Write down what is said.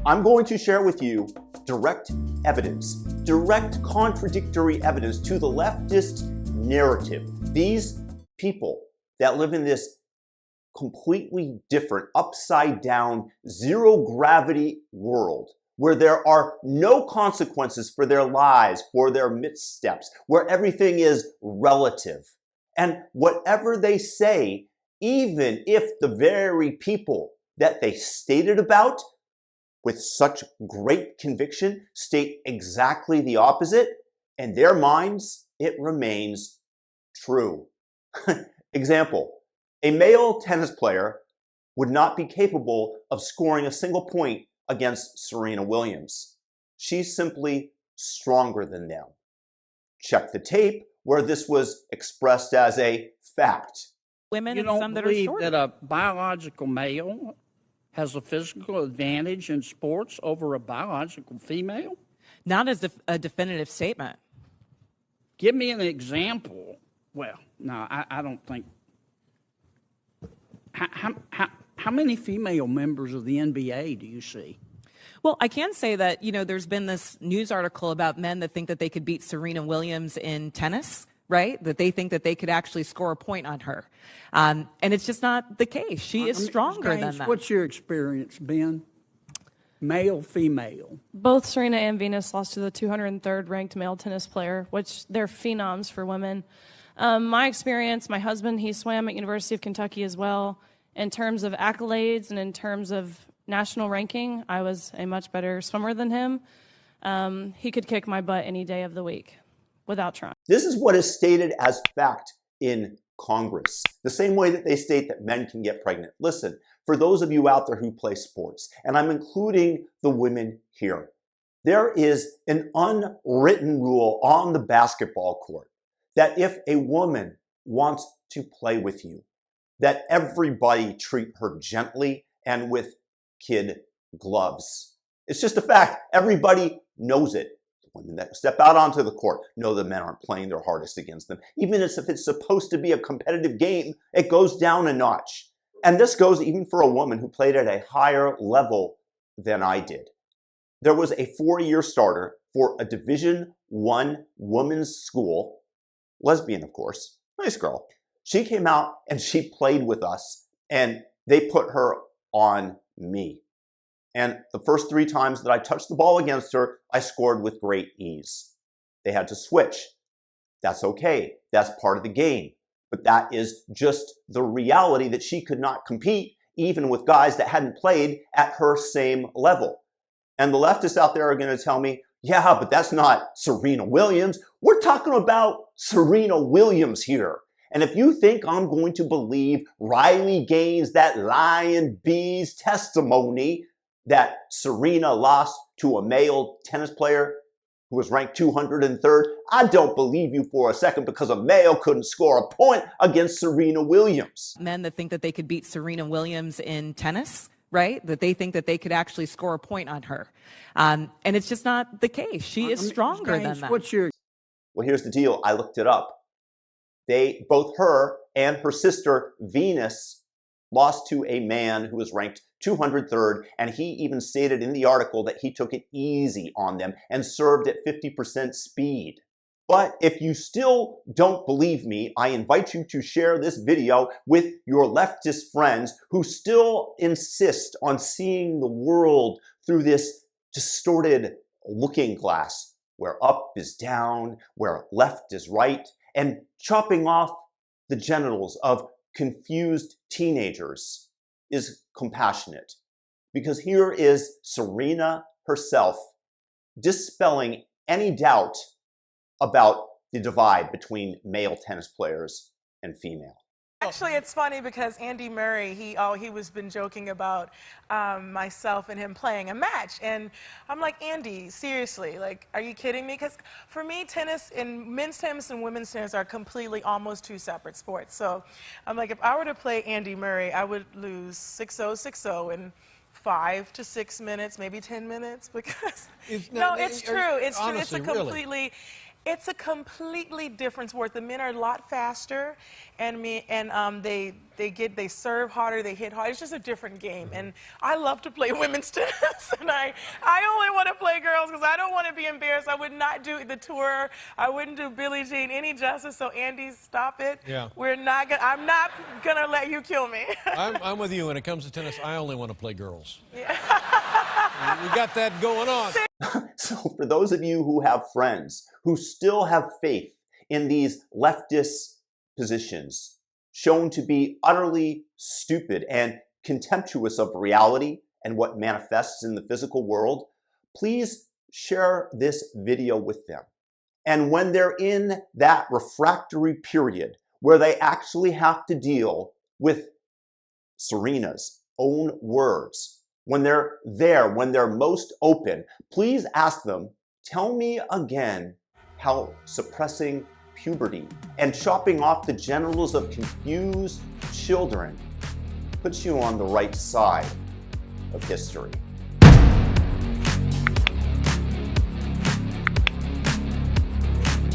I'm going to share with you direct evidence, direct contradictory evidence to the leftist narrative. These people that live in this completely different, upside down, zero gravity world where there are no consequences for their lives, for their missteps, where everything is relative. And whatever they say, even if the very people that they stated about with such great conviction state exactly the opposite, in their minds, it remains true. Example, a male tennis player would not be capable of scoring a single point against Serena Williams. She's simply stronger than them. Check the tape where this was expressed as a fact. Women You and don't some that are believe shorter. that a biological male has a physical advantage in sports over a biological female? Not as a definitive statement. Give me an example. Well, no, I don't think. How many female members of the NBA do you see? Well, I can say that, there's been this news article about men that think that they could beat Serena Williams in tennis, right? That they think that they could actually score a point on her. And it's just not the case. She is stronger than that. What's your experience, Ben? Male, female? Both Serena and Venus lost to the 203rd ranked male tennis player, which they're phenoms for women. My experience, my husband, he swam at University of Kentucky as well. In terms of accolades and in terms of national ranking, I was a much better swimmer than him. He could kick my butt any day of the week without trying. This is what is stated as fact in Congress, the same way that they state that men can get pregnant. Listen, for those of you out there who play sports, and I'm including the women here, there is an unwritten rule on the basketball court that if a woman wants to play with you, that everybody treat her gently and with kid gloves. It's just a fact. Everybody knows it. The women that step out onto the court know the men aren't playing their hardest against them. Even if it's supposed to be a competitive game, it goes down a notch. And this goes even for a woman who played at a higher level than I did. There was a 4-year starter for a Division I women's school, lesbian, of course, nice girl. She came out and she played with us, and they put her on me. And the first 3 times that I touched the ball against her, I scored with great ease. They had to switch. That's okay. That's part of the game. But that is just the reality that she could not compete even with guys that hadn't played at her same level. And the leftists out there are going to tell me, yeah, but that's not Serena Williams. We're talking about Serena Williams here. And if you think I'm going to believe Riley Gaines, that Lion B's testimony that Serena lost to a male tennis player who was ranked 203rd, I don't believe you for a second, because a male couldn't score a point against Serena Williams. Men that think that they could beat Serena Williams in tennis, right? That they think that they could actually score a point on her. And it's just not the case. She is stronger than that. Well, here's the deal. I looked it up. Both her and her sister Venus lost to a man who was ranked 203rd, and he even stated in the article that he took it easy on them and served at 50% speed. But if you still don't believe me, I invite you to share this video with your leftist friends who still insist on seeing the world through this distorted looking glass, where up is down, where left is right, and chopping off the genitals of confused teenagers is compassionate. Because here is Serena herself dispelling any doubt about the divide between male tennis players and female. Actually, it's funny because Andy Murray, he was been joking about myself and him playing a match, and I'm like, Andy, seriously, like, are you kidding me? Because for me, tennis and men's tennis and women's tennis are completely almost 2 separate sports. So I'm like, if I were to play Andy Murray, I would lose 6-0, 6-0 in 5 to 6 minutes, maybe 10 minutes, because no, it's true. It's true. It's a completely. It's a completely different sport. The men are a lot faster, and they serve harder, they hit harder. It's just a different game, and I love to play women's tennis. And I only want to play girls because I don't want to be embarrassed. I would not do the tour. I wouldn't do Billie Jean any justice. So Andy, stop it. Yeah. I'm not gonna let you kill me. I'm with you when it comes to tennis. I only want to play girls. Yeah. We got that going on. So for those of you who have friends who still have faith in these leftist positions, shown to be utterly stupid and contemptuous of reality and what manifests in the physical world, please share this video with them. And when they're in that refractory period where they actually have to deal with Serena's own words, when they're there, when they're most open, please ask them, tell me again how suppressing puberty and chopping off the genitals of confused children puts you on the right side of history.